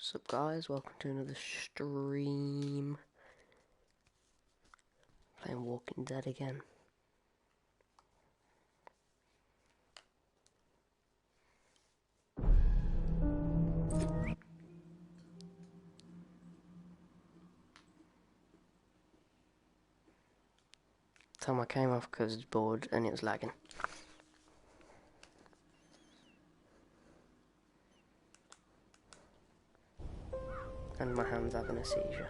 What's up guys, welcome to another stream. Playing Walking Dead again. Time I came off because it's bored and it was lagging. And my hand's having a seizure.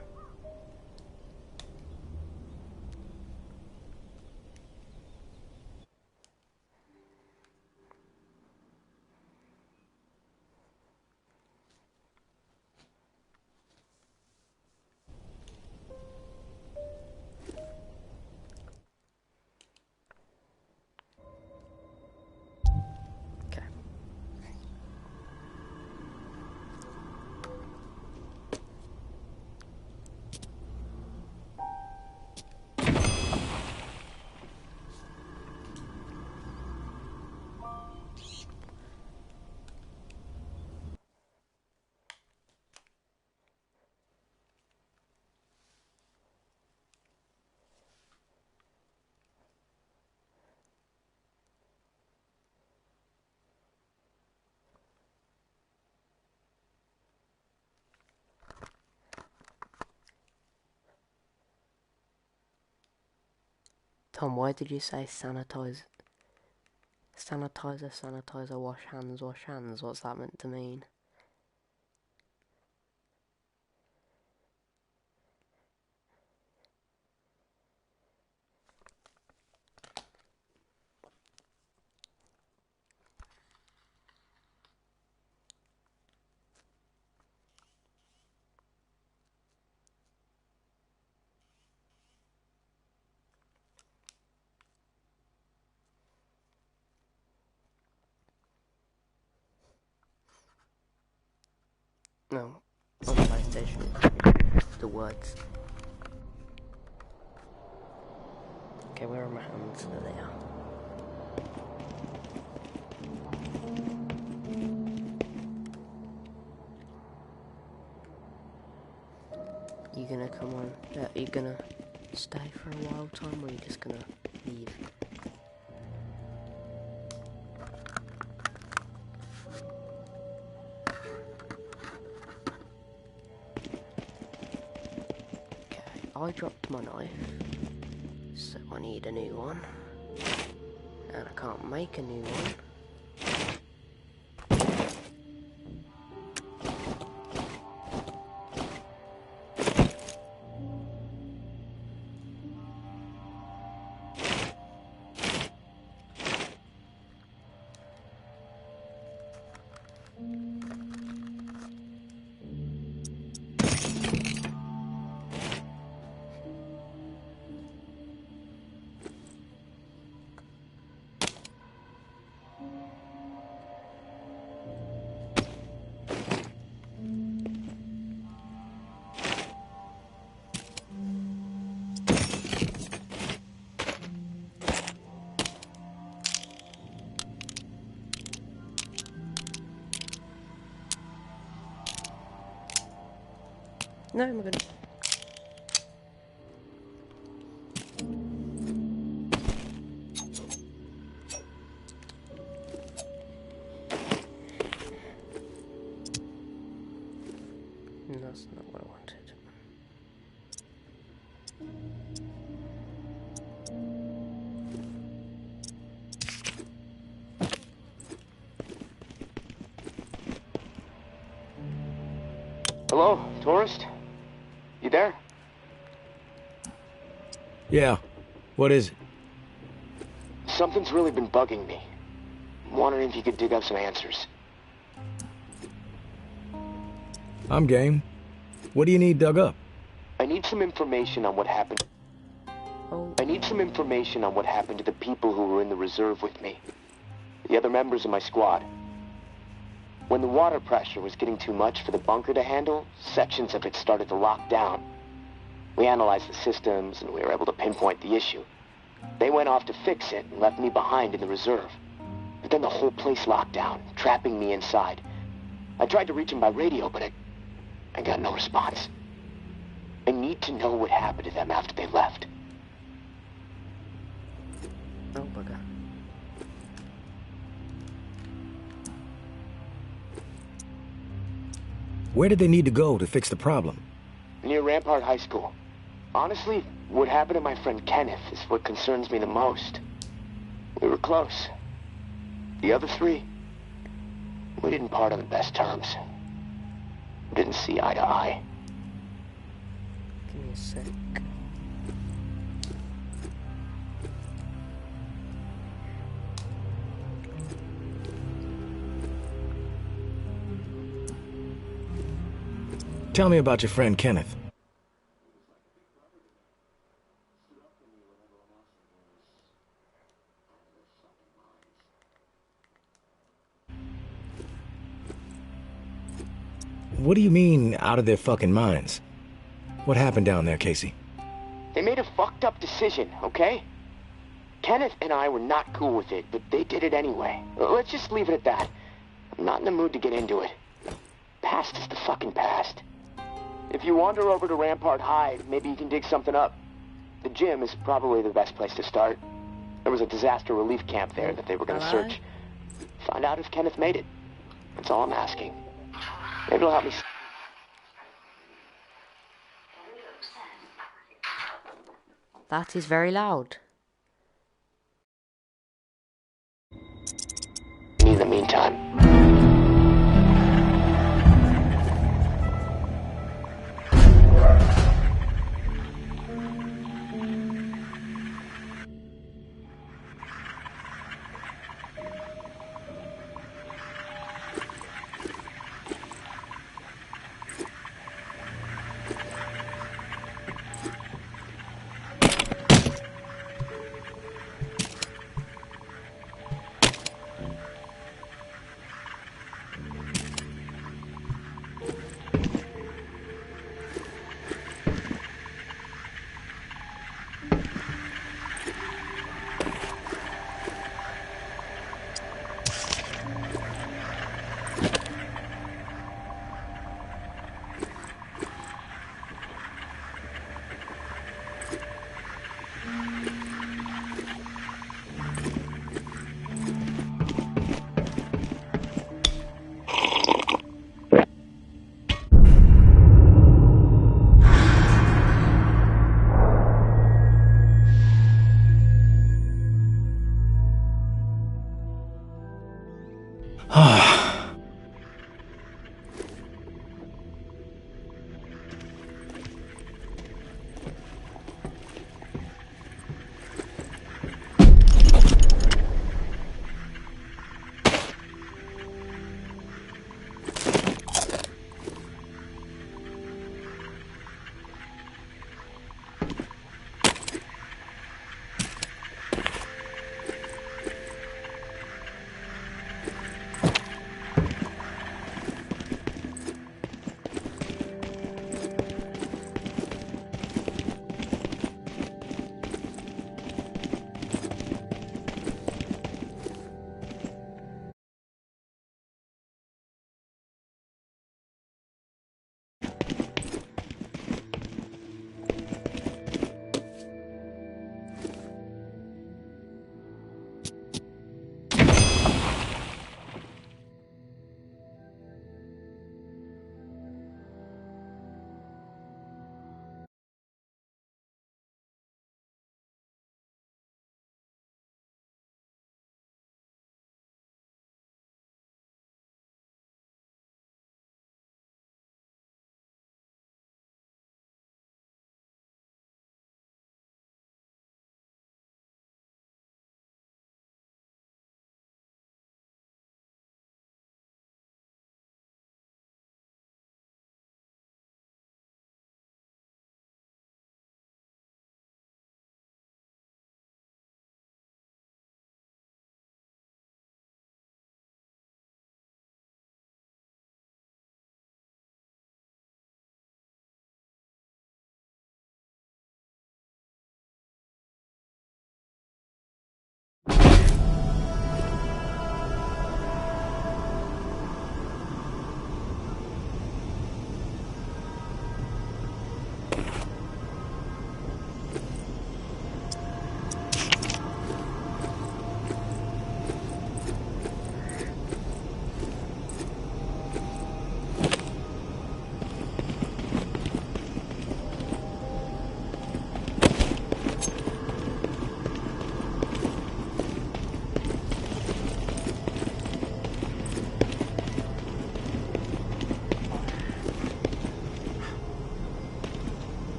Okay. Tom, why did you say sanitize? Sanitizer, sanitizer, wash hands, wash hands. What's that meant to mean? No, on PlayStation, the words. Okay, where are my hands? There they are. You gonna come on? You gonna stay for a while, Tom, or are you just gonna leave? I dropped my knife, so I need a new one, and I can't make a new one. No, I'm gonna. That's not what I wanted. Hello, tourist? You there? Yeah. What is it? Something's really been bugging me. I'm wondering if you could dig up some answers. I'm game. What do you need dug up? I need some information on what happened. Oh. I need some information on what happened to the people who were in the reserve with me. The other members of my squad. When the water pressure was getting too much for the bunker to handle, sections of it started to lock down. We analyzed the systems and we were able to pinpoint the issue. They went off to fix it and left me behind in the reserve. But then the whole place locked down, trapping me inside. I tried to reach them by radio, but I got no response. I need to know what happened to them after they left. Oh, bugger. Where did they need to go to fix the problem? Near Rampart High School. Honestly, what happened to my friend Kenneth is what concerns me the most. We were close. The other three, we didn't part on the best terms. We didn't see eye to eye. Give me a sec. Tell me about your friend Kenneth. What do you mean, out of their fucking minds? What happened down there, Casey? They made a fucked up decision, okay? Kenneth and I were not cool with it, but they did it anyway. Let's just leave it at that. I'm not in the mood to get into it. Past is the fucking past. If you wander over to Rampart High, maybe you can dig something up. The gym is probably the best place to start. There was a disaster relief camp there that they were going to search. Find out if Kenneth made it. That's all I'm asking. Maybe it'll help me. That is very loud. In the meantime.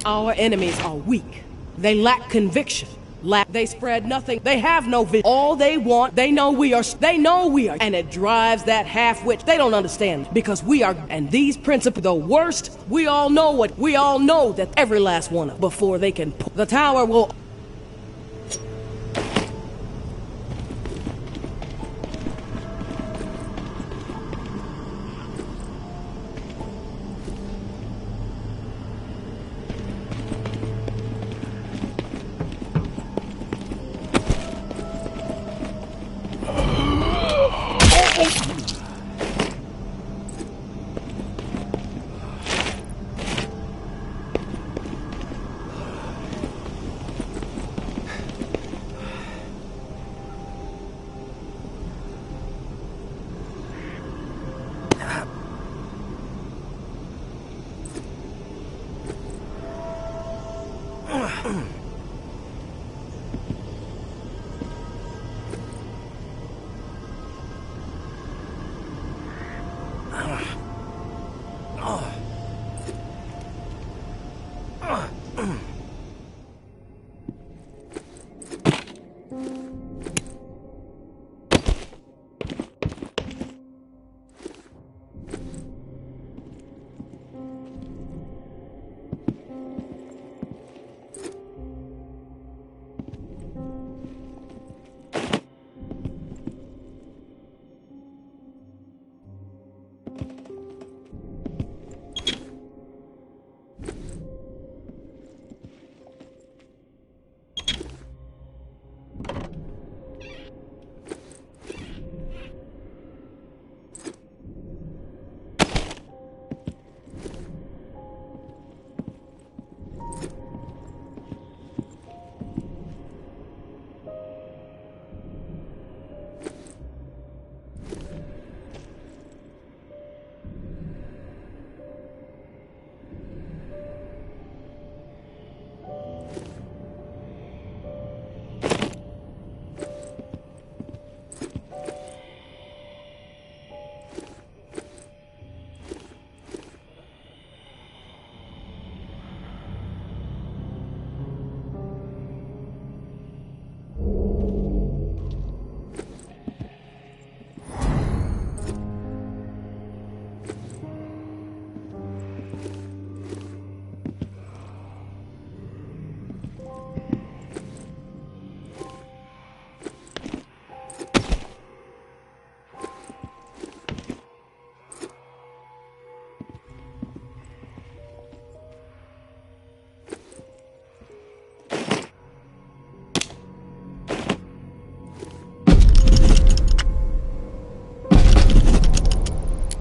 Our enemies are weak. They lack conviction. They spread nothing. They have no vision. All they want, they know we are. And it drives that half-wit. They don't understand because we are. And these principles, the worst, we all know that every last one of them, before they can. The tower will.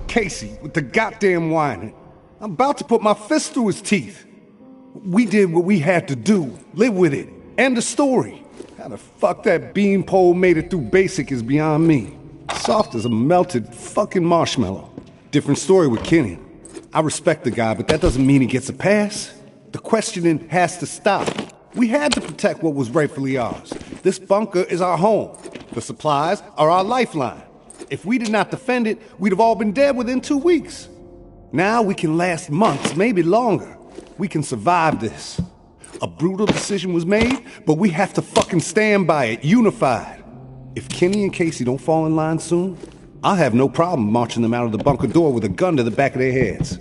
Casey with the goddamn whining. I'm about to put my fist through his teeth. We did what we had to do. Live with it. End the story. How the fuck that beanpole made it through basic is beyond me. Soft as a melted fucking marshmallow. Different story with Kenny. I respect the guy, but that doesn't mean he gets a pass. The questioning has to stop. We had to protect what was rightfully ours. This bunker is our home. The supplies are our lifeline. If we did not defend it, we'd have all been dead within 2 weeks. Now we can last months, maybe longer. We can survive this. A brutal decision was made, but we have to fucking stand by it, unified. If Kenny and Casey don't fall in line soon, I'll have no problem marching them out of the bunker door with a gun to the back of their heads.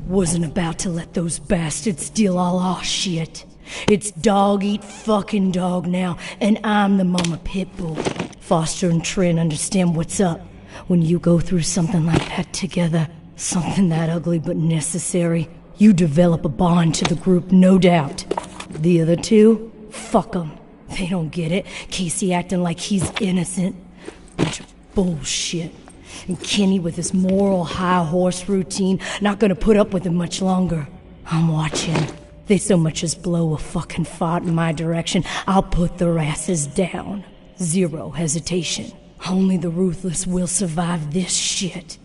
Wasn't about to let those bastards steal all our shit. It's dog eat fucking dog now, and I'm the mama pit bull. Foster and Trin understand what's up. When you go through something like that together, something that ugly but necessary, you develop a bond to the group, no doubt. The other two? Fuck them. They don't get it. Casey acting like he's innocent. Bunch of bullshit. And Kenny with his moral high horse routine, not gonna put up with it much longer. I'm watching. They so much as blow a fucking fart in my direction, I'll put their asses down. Zero hesitation. Only the ruthless will survive this shit.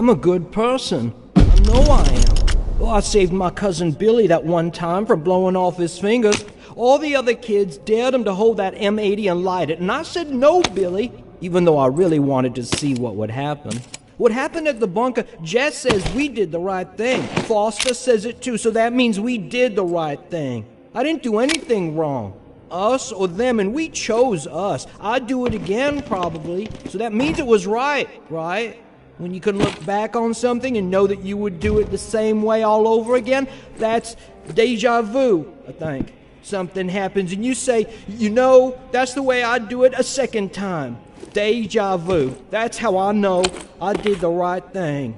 I'm a good person. I know I am. Well, I saved my cousin Billy that one time from blowing off his fingers. All the other kids dared him to hold that M80 and light it, and I said no, Billy, even though I really wanted to see what would happen. What happened at the bunker, Jess says we did the right thing. Foster says it too, so that means we did the right thing. I didn't do anything wrong. Us or them, and we chose us. I'd do it again, probably, so that means it was right, right? When you can look back on something and know that you would do it the same way all over again, that's deja vu, I think. Something happens and you say, you know, that's the way I'd do it a second time. Deja vu. That's how I know I did the right thing.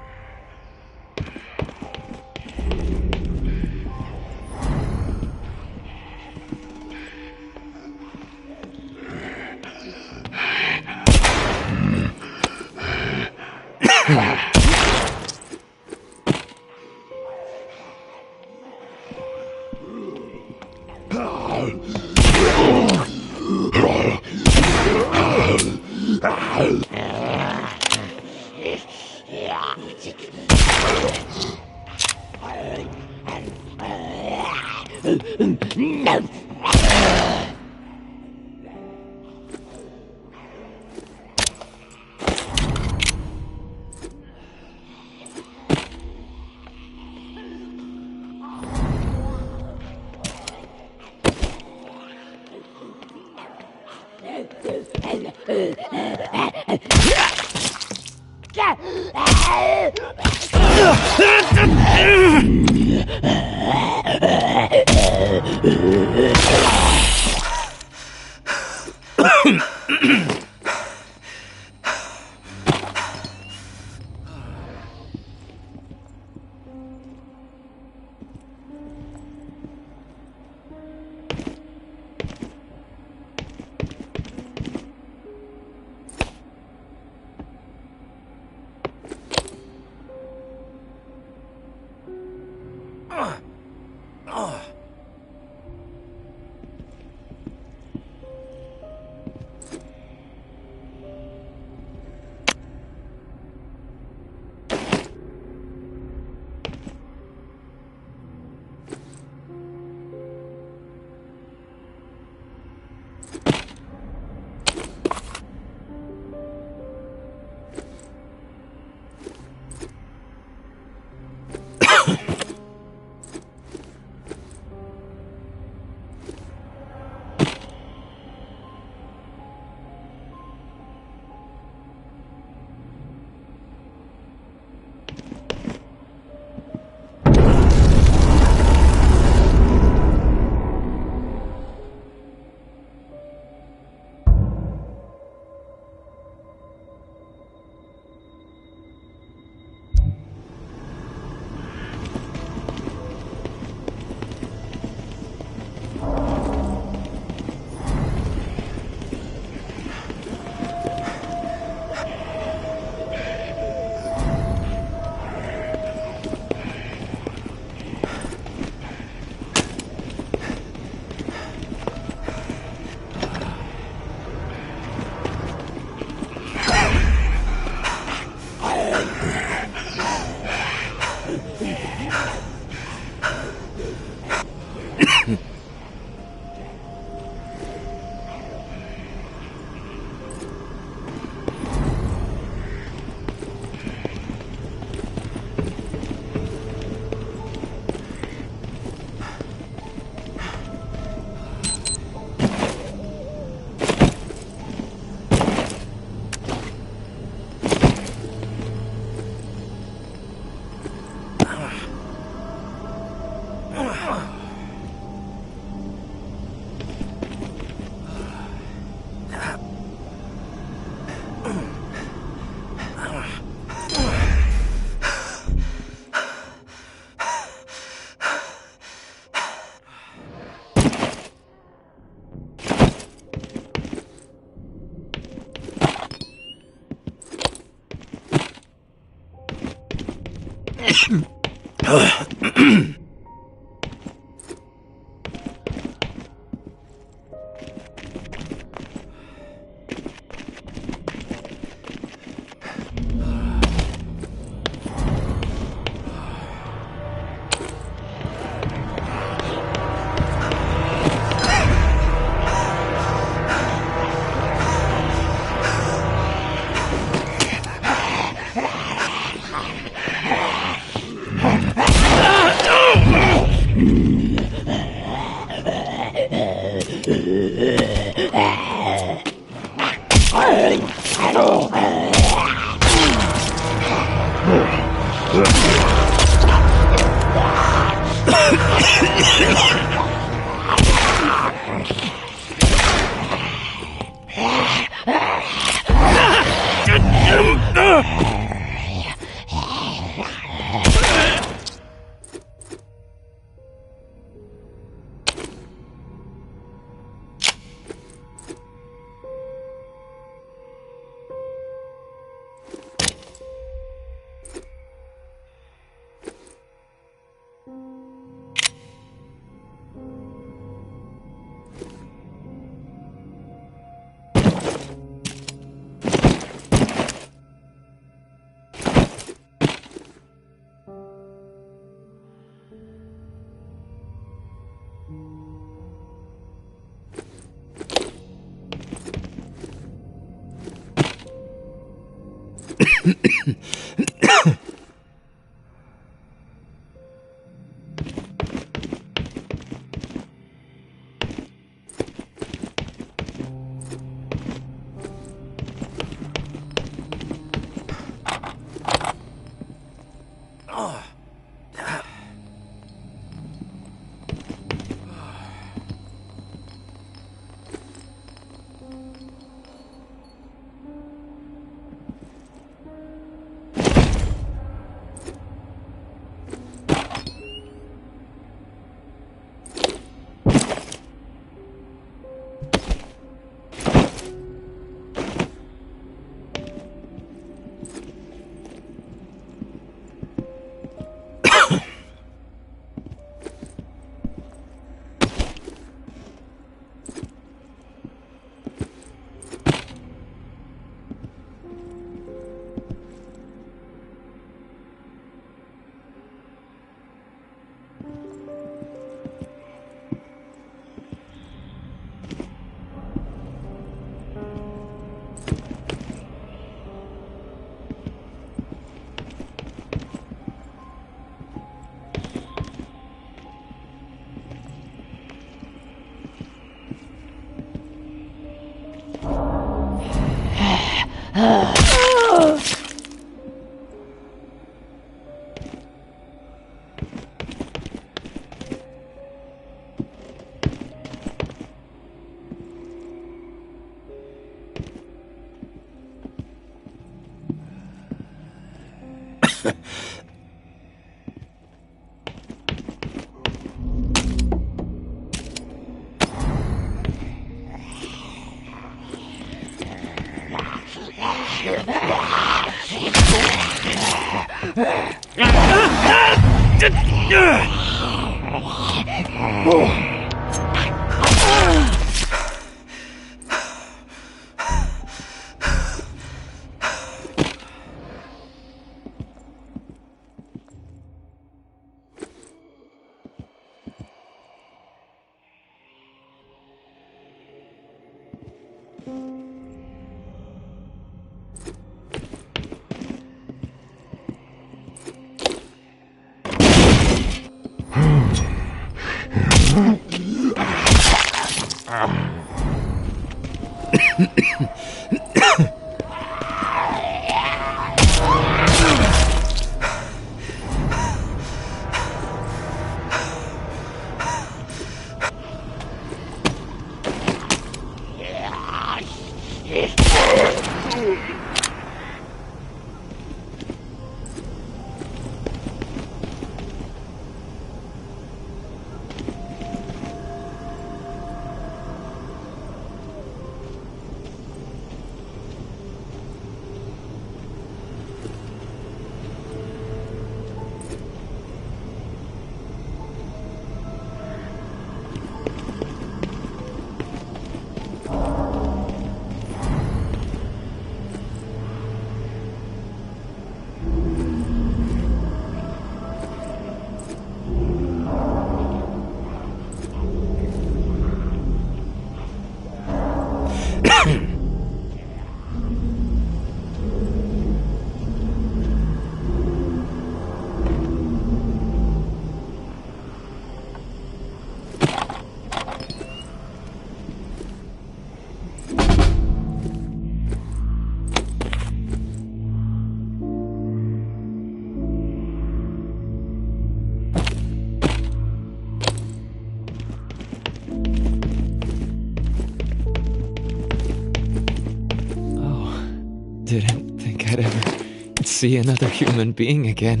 didn't think I'd ever see another human being again.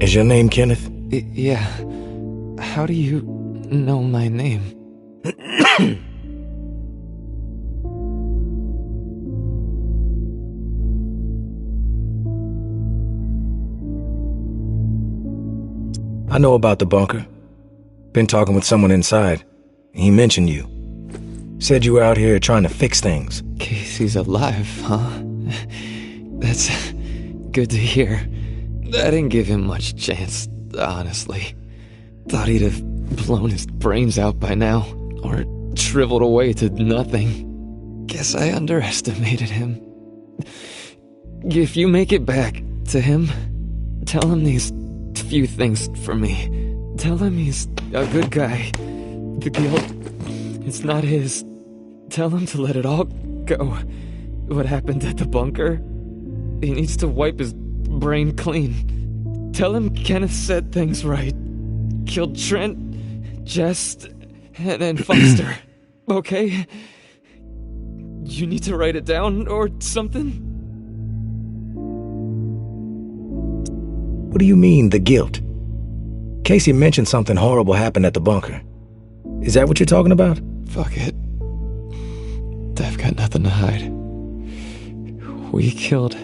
Is your name Kenneth? Yeah. How do you know my name? I know about the bunker. Been talking with someone inside. He mentioned you. Said you were out here trying to fix things. Casey's alive, huh? That's good to hear. I didn't give him much chance, honestly. Thought he'd have blown his brains out by now, or shriveled away to nothing. Guess I underestimated him. If you make it back to him, tell him these few things for me. Tell him he's a good guy. The guilt, it's not his. Tell him to let it all go. What happened at the bunker? He needs to wipe his brain clean. Tell him Kenneth said things right. Killed Trent, Jess, and Foster. Okay? You need to write it down or something? What do you mean, the guilt? Casey mentioned something horrible happened at the bunker. Is that what you're talking about? Fuck it. I've got nothing to hide. We killed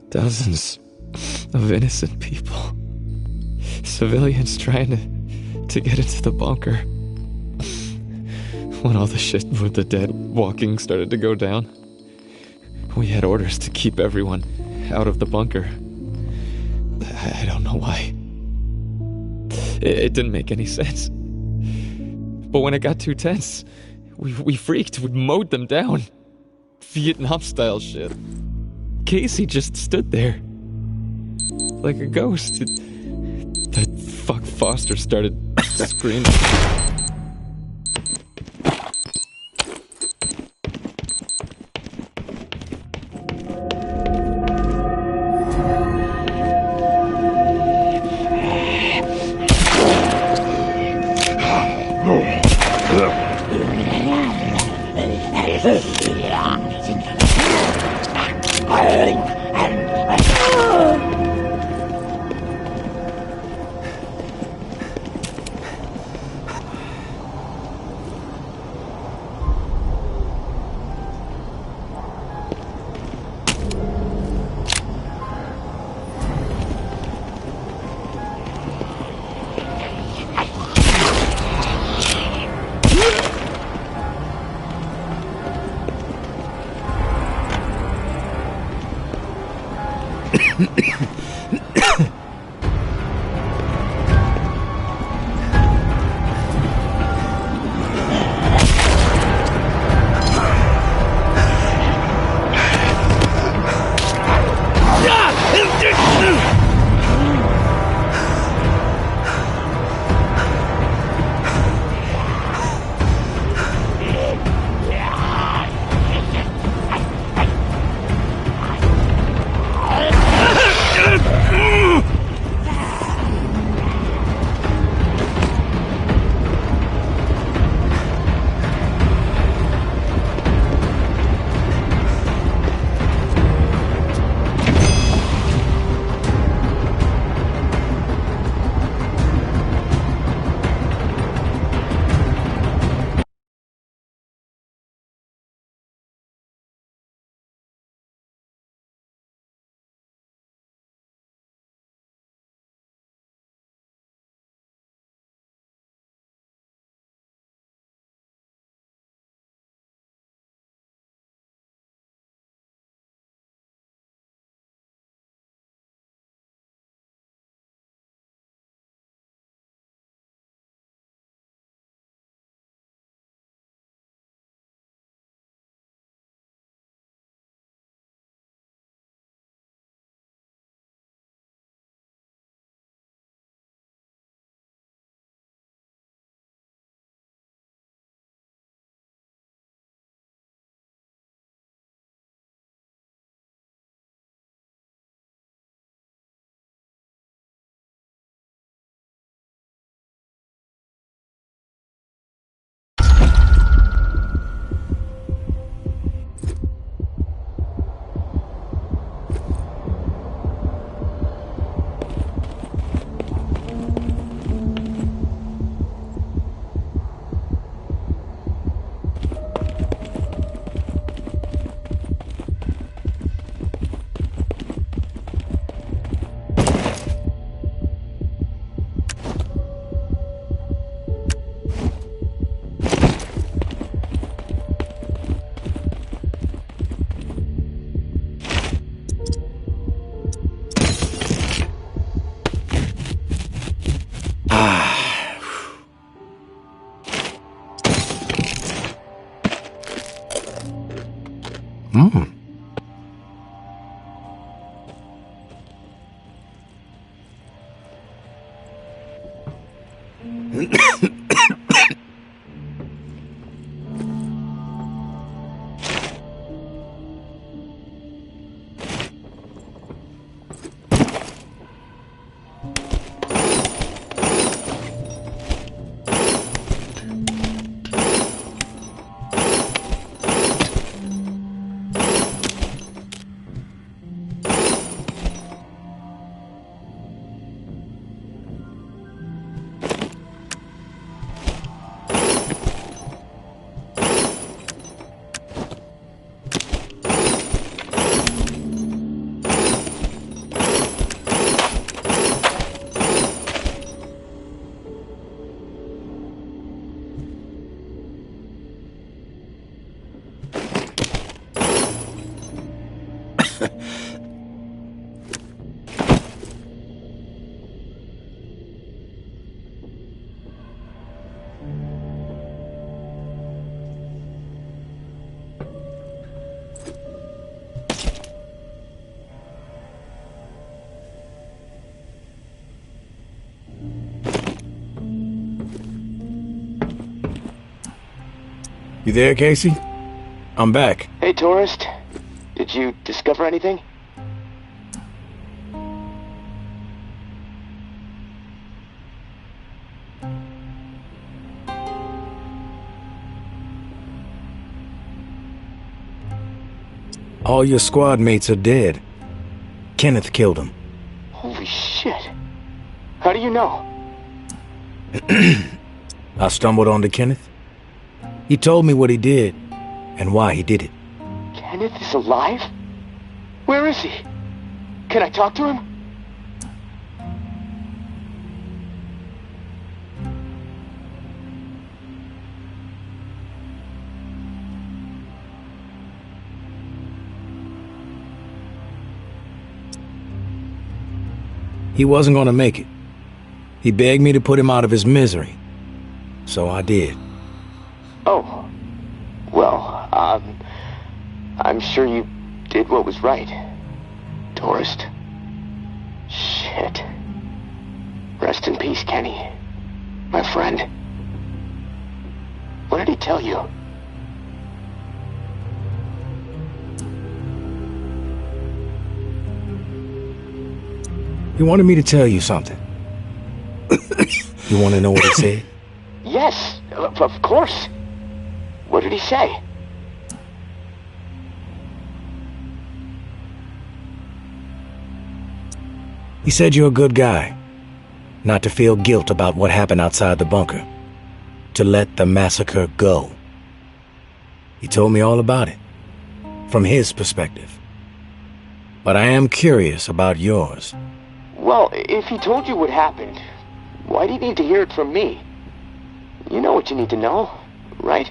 dozens of innocent people. Civilians trying to get into the bunker. When all the shit with the dead walking started to go down, we had orders to keep everyone out of the bunker. I don't know why. It didn't make any sense. But when it got too tense, we freaked. We mowed them down. Vietnam-style shit. Casey just stood there. Like a ghost. That fuck Foster started screaming. You there, Casey? I'm back. Hey, tourist. Did you discover anything? All your squad mates are dead. Kenneth killed them. Holy shit. How do you know? I stumbled onto Kenneth. He told me what he did and why he did it. Kenneth is alive? Where is he? Can I talk to him? He wasn't gonna make it. He begged me to put him out of his misery. So I did. Oh. Well, I'm sure you did what was right. Tourist. Shit. Rest in peace, Kenny. My friend. What did he tell you? He wanted me to tell you something. You want to know what he said? Yes, of course. What did he say? He said you're a good guy. Not to feel guilt about what happened outside the bunker. To let the massacre go. He told me all about it. From his perspective. But I am curious about yours. Well, if he told you what happened, why do you need to hear it from me? You know what you need to know, right?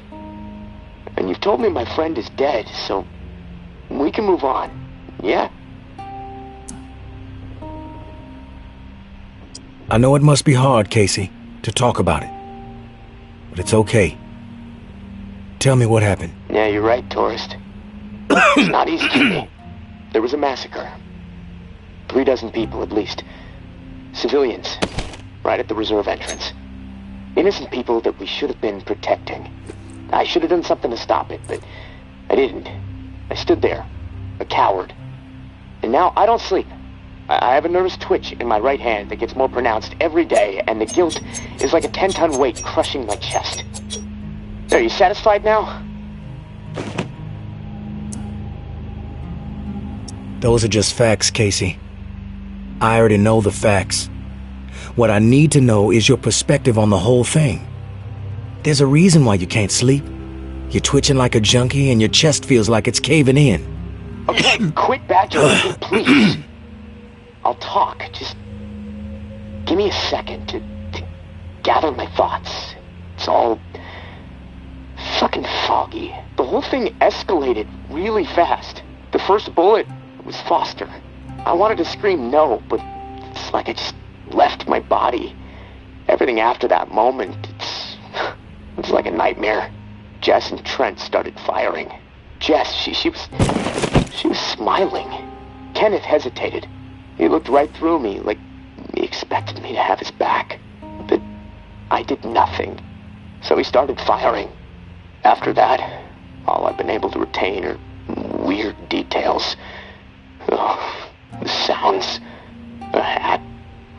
And you've told me my friend is dead, so we can move on, yeah? I know it must be hard, Casey, to talk about it. But it's okay. Tell me what happened. Yeah, you're right, tourist. It's not easy for me. There was a massacre. 36 people, at least. Civilians. Right at the reserve entrance. Innocent people that we should have been protecting. I should have done something to stop it, but I didn't. I stood there. A coward. And now I don't sleep. I have a nervous twitch in my right hand that gets more pronounced every day, and the guilt is like a 10-ton weight crushing my chest. Are you satisfied now? Those are just facts, Casey. I already know the facts. What I need to know is your perspective on the whole thing. There's a reason why you can't sleep. You're twitching like a junkie and your chest feels like it's caving in. Okay, quit badgering me, please. I'll talk. Just give me a second to gather my thoughts. It's all fucking foggy. The whole thing escalated really fast. The first bullet was Foster. I wanted to scream no, but it's like I just left my body. Everything after that moment, it's like a nightmare. Jess and Trent started firing. Jess, she was smiling. Kenneth hesitated. He looked right through me, like he expected me to have his back. But I did nothing. So he started firing. After that, all I've been able to retain are weird details. Oh, the sounds, a hat,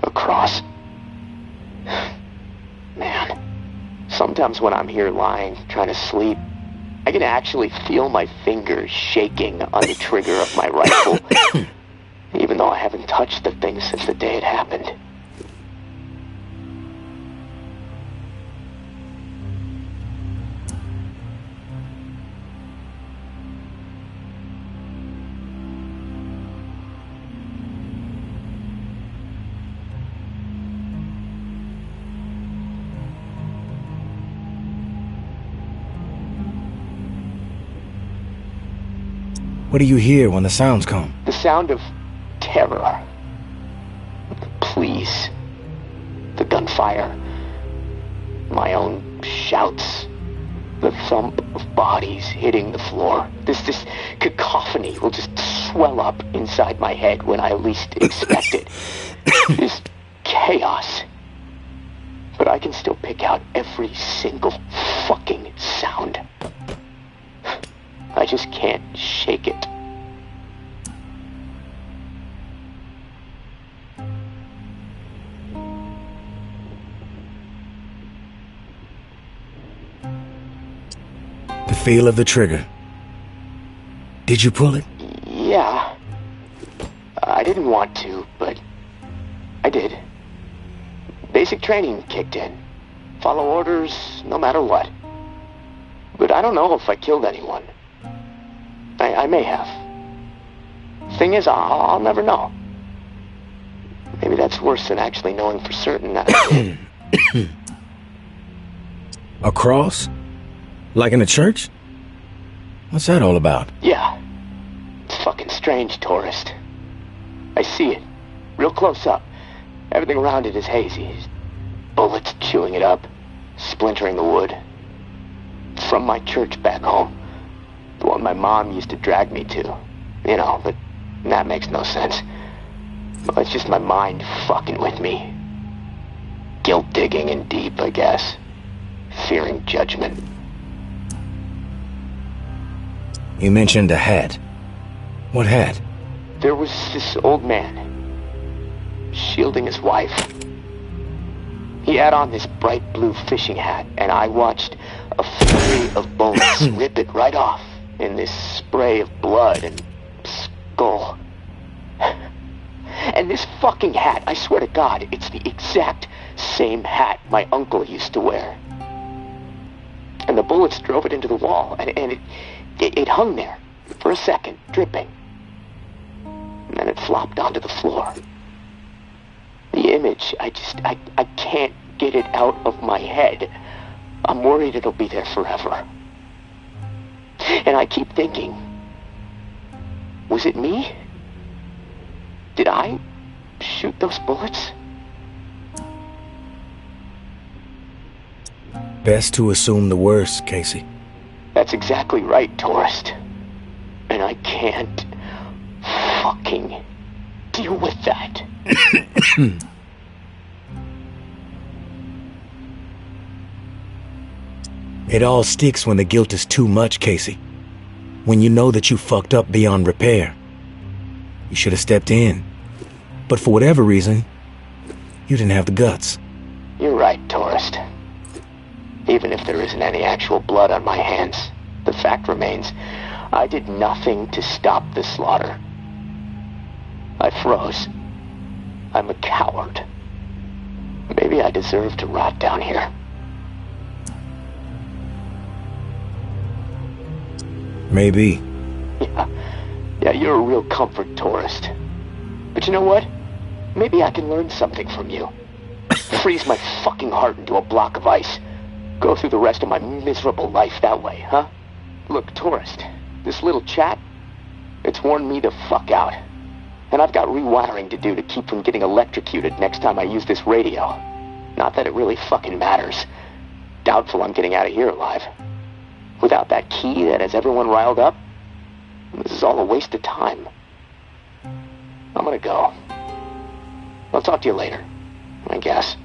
a cross. Man, sometimes when I'm here lying, trying to sleep, I can actually feel my fingers shaking on the trigger of my rifle, even though I haven't touched the thing since the day it happened. What do you hear when the sounds come? The sound of terror. Please. The gunfire. My own shouts. The thump of bodies hitting the floor. This cacophony will just swell up inside my head when I least expect it. This chaos. But I can still pick out every single fucking sound. I just can't shake it. The feel of the trigger. Did you pull it? Yeah. I didn't want to, but I did. Basic training kicked in. Follow orders no matter what. But I don't know if I killed anyone. I may have. Thing is, I'll never know. Maybe that's worse than actually knowing for certain that I did. A cross? Like in a church? What's that all about? Yeah. It's fucking strange, tourist. I see it. Real close up. Everything around it is hazy. Bullets chewing it up. Splintering the wood. It's from my church back home. The one my mom used to drag me to. You know, but that makes no sense. Well, it's just my mind fucking with me. Guilt digging in deep, I guess. Fearing judgment. You mentioned a hat. What hat? There was this old man. Shielding his wife. He had on this bright blue fishing hat, and I watched a flurry of bullets rip it right off in this spray of blood and skull. And this fucking hat, I swear to God, it's the exact same hat my uncle used to wear. And the bullets drove it into the wall, and it hung there for a second, dripping. And then it flopped onto the floor. The image, I can't get it out of my head. I'm worried it'll be there forever. And I keep thinking, was it me? Did I shoot those bullets? Best to assume the worst, Casey. That's exactly right, tourist. And I can't fucking deal with that. It all sticks when the guilt is too much, Casey. When you know that you fucked up beyond repair. You should have stepped in. But for whatever reason, you didn't have the guts. You're right, tourist. Even if there isn't any actual blood on my hands, the fact remains, I did nothing to stop the slaughter. I froze. I'm a coward. Maybe I deserve to rot down here. Maybe. Yeah, you're a real comfort, tourist. But you know what? Maybe I can learn something from you. Freeze my fucking heart into a block of ice. Go through the rest of my miserable life that way, huh? Look, tourist, this little chat, it's worn me the fuck out. And I've got rewiring to do to keep from getting electrocuted next time I use this radio. Not that it really fucking matters. Doubtful I'm getting out of here alive. Without that key that has everyone riled up, This is all a waste of time. I'm gonna go. I'll talk to you later, I guess.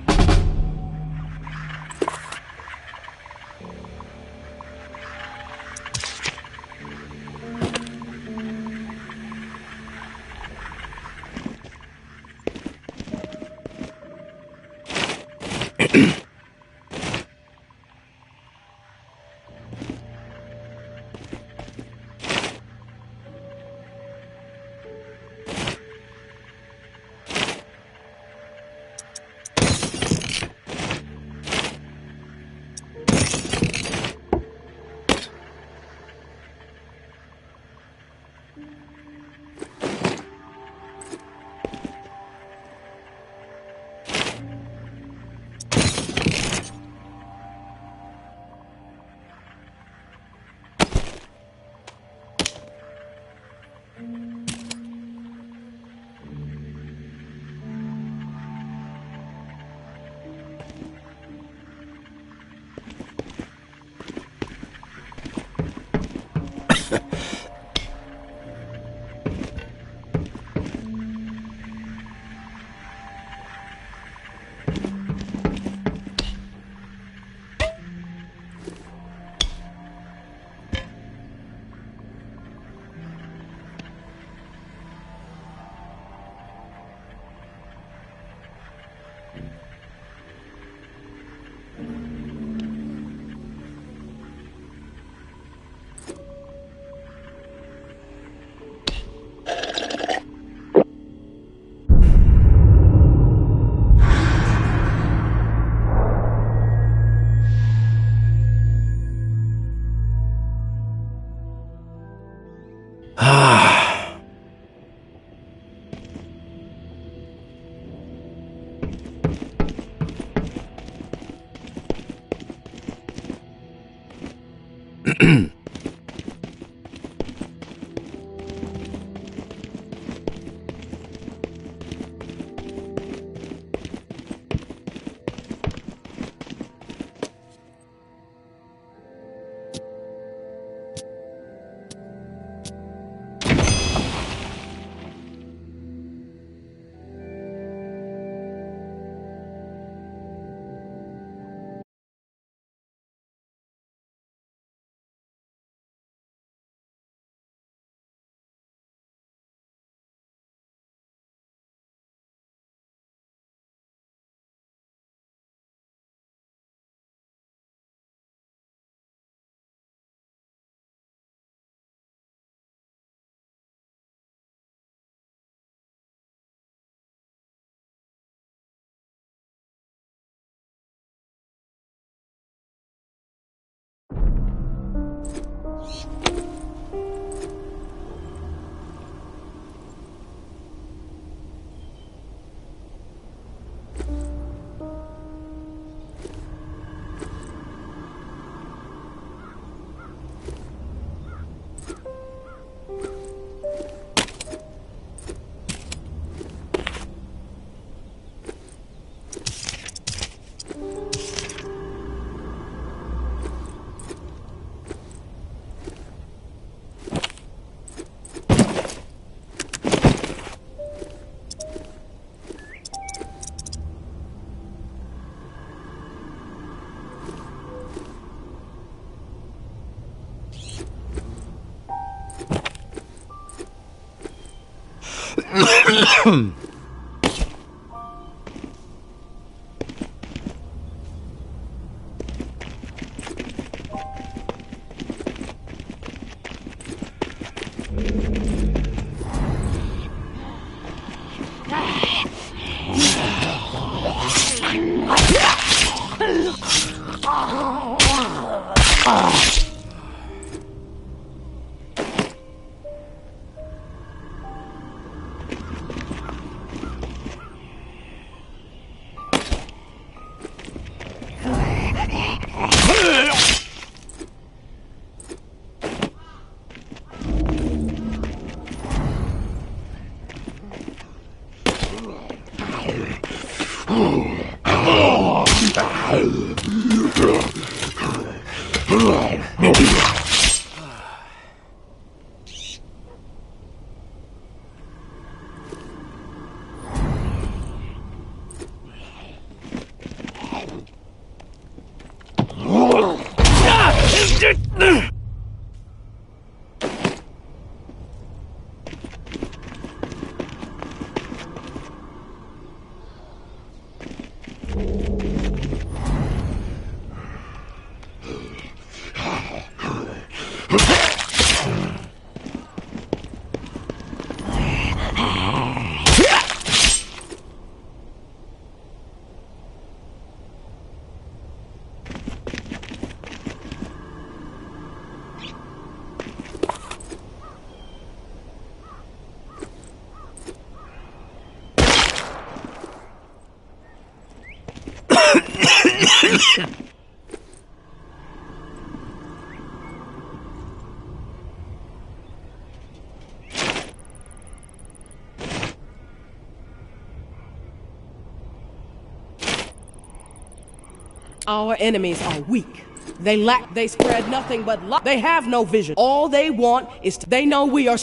Our enemies are weak. They spread nothing but lies. They have no vision. All they want is they know we are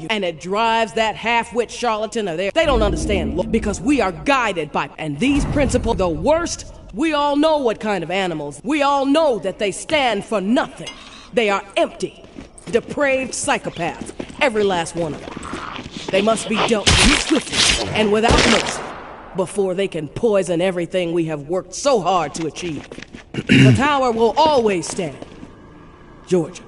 and it drives that half-wit charlatan of theirs. They don't understand because we are guided by, and these principles, the worst, we all know what kind of animals. We all know that they stand for nothing. They are empty, depraved psychopaths, every last one of them. They must be dealt with swiftly and without mercy before they can poison everything we have worked so hard to achieve. The tower will always stand. Georgia.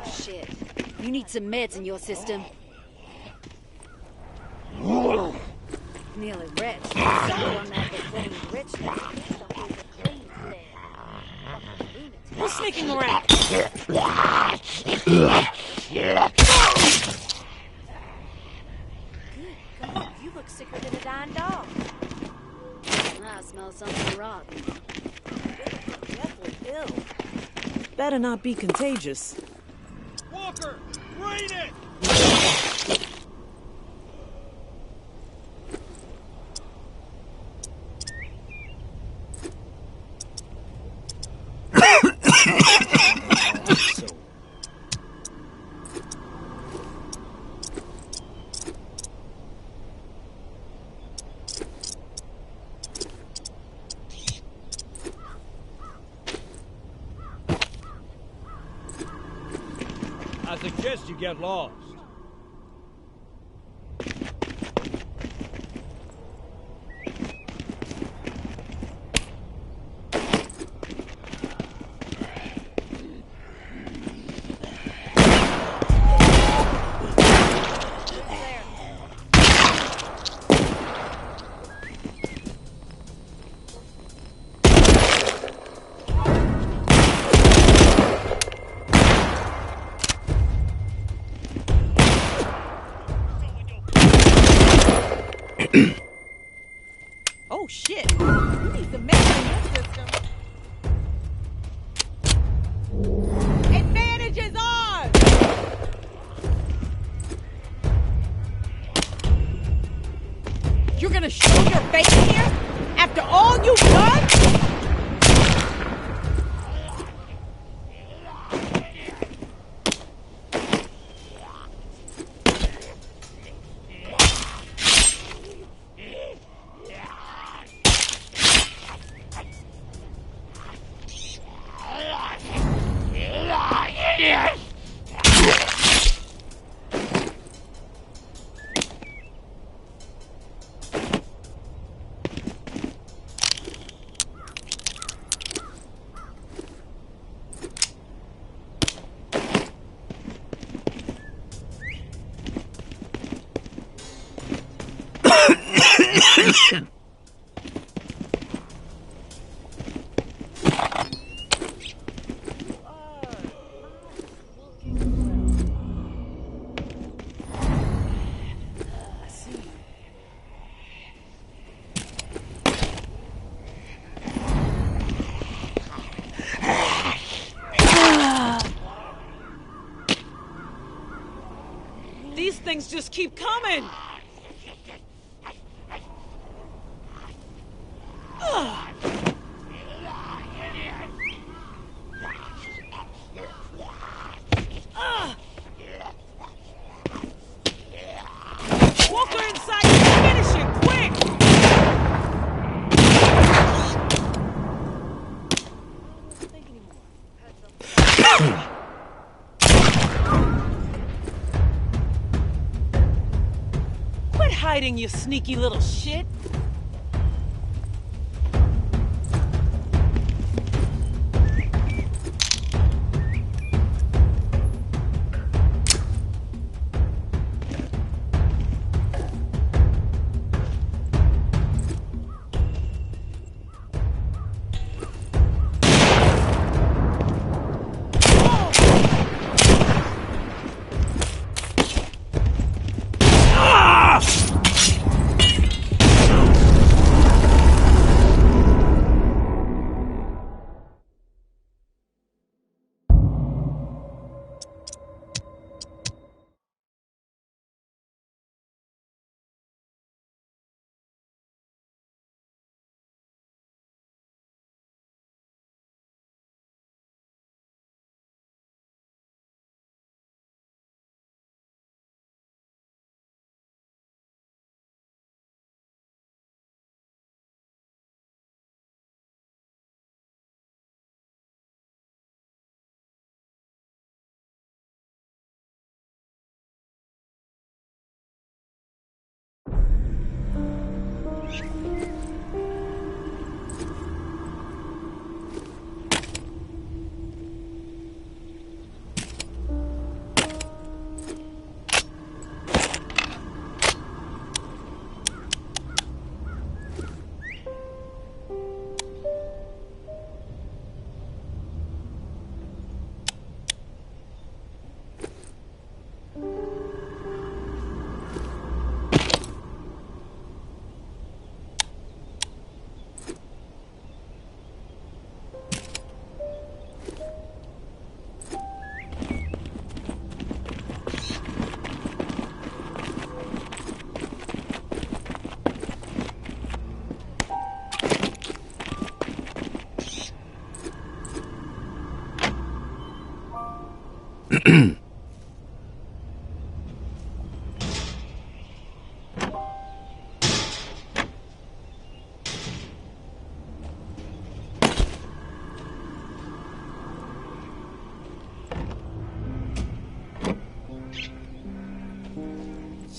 Shit. You need some meds in your system. Nearly rich. Who's sneaking around? Good God, you look sicker than a dying dog. I smell something rotten. Deathly ill. Better not be contagious. Walker, rain it! I suggest you get lost. Oh shit! You need some meds in your system. Advantage is ours! You're gonna show your face here? After all you've done? These things just keep coming! Walker inside! Finish it, quick! Quit hiding, you sneaky little shit!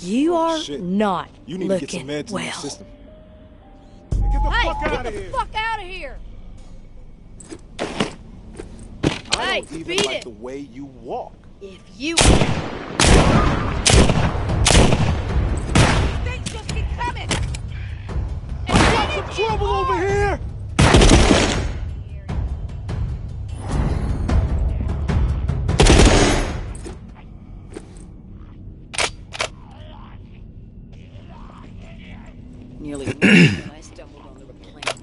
You are not you need to get some looking meds in your well. system. Hey, get the fuck out of here! I Hey, don't even beat like it. the way you walk. If you... Things just keep coming! Got some trouble over here! Nearly when I stumbled on the reclaimer.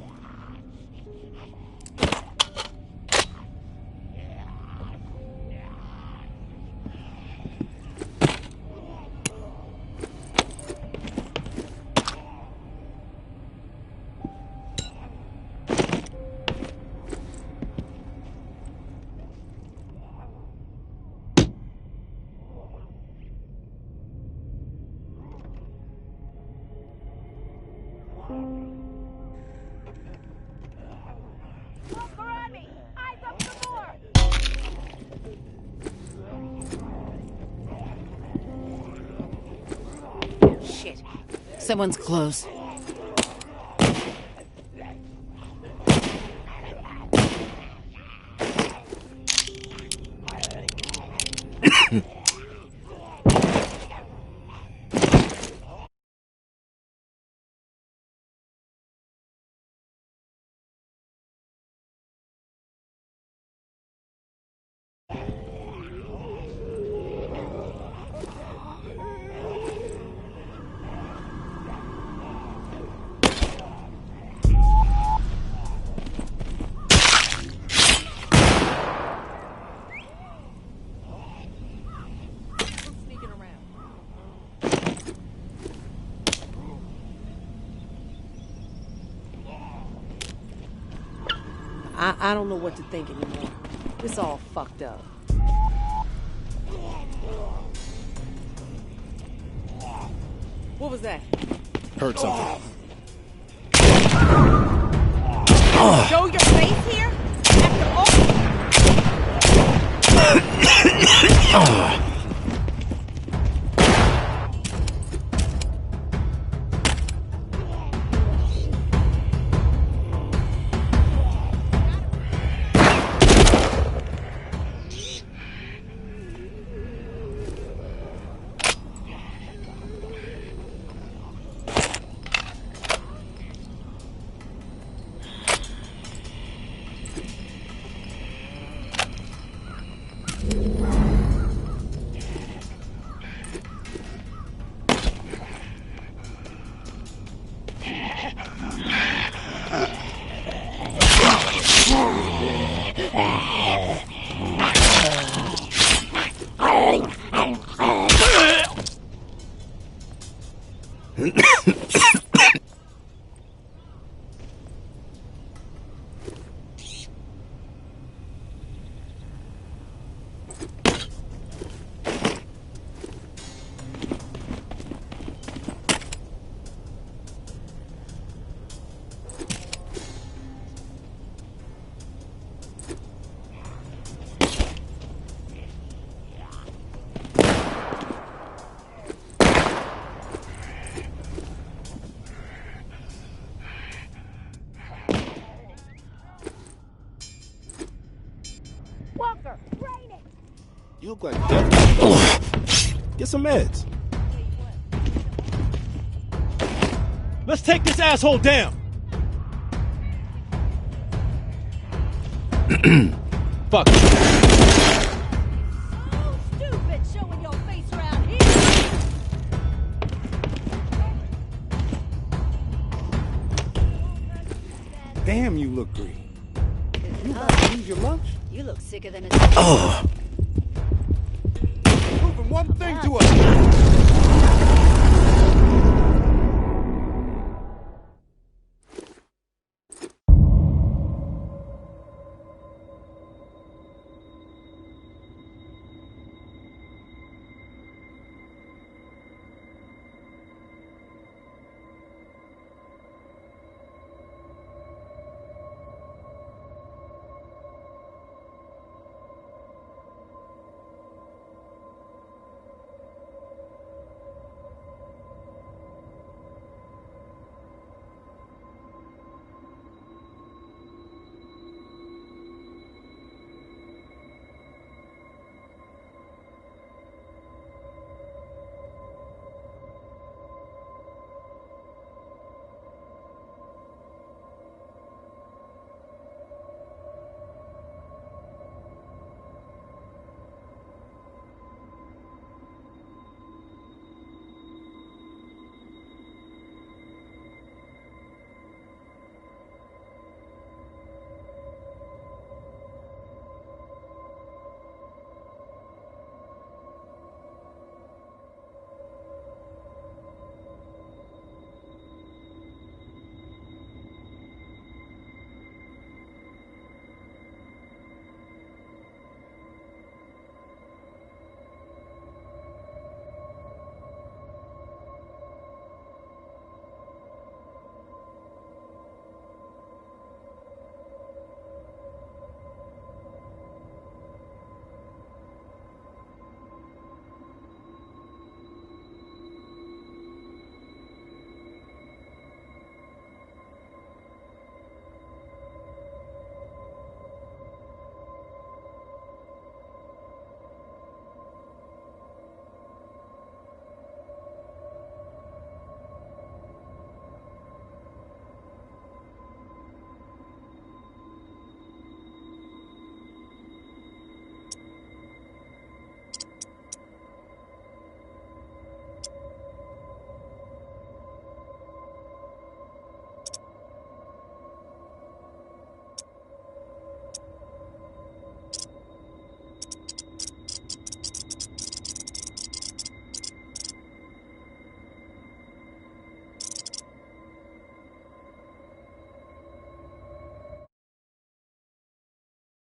Shit. Someone's close. I don't know what to think anymore. It's all fucked up. What was that? Heard something. Show your face here? After all... Walker, rain it! You look like get some meds. Let's take this asshole down! Fuck. Oh, stupid, showing your face around here. Damn, you look green. You about to lose your lunch? You look sicker than a... Proving one thing to us.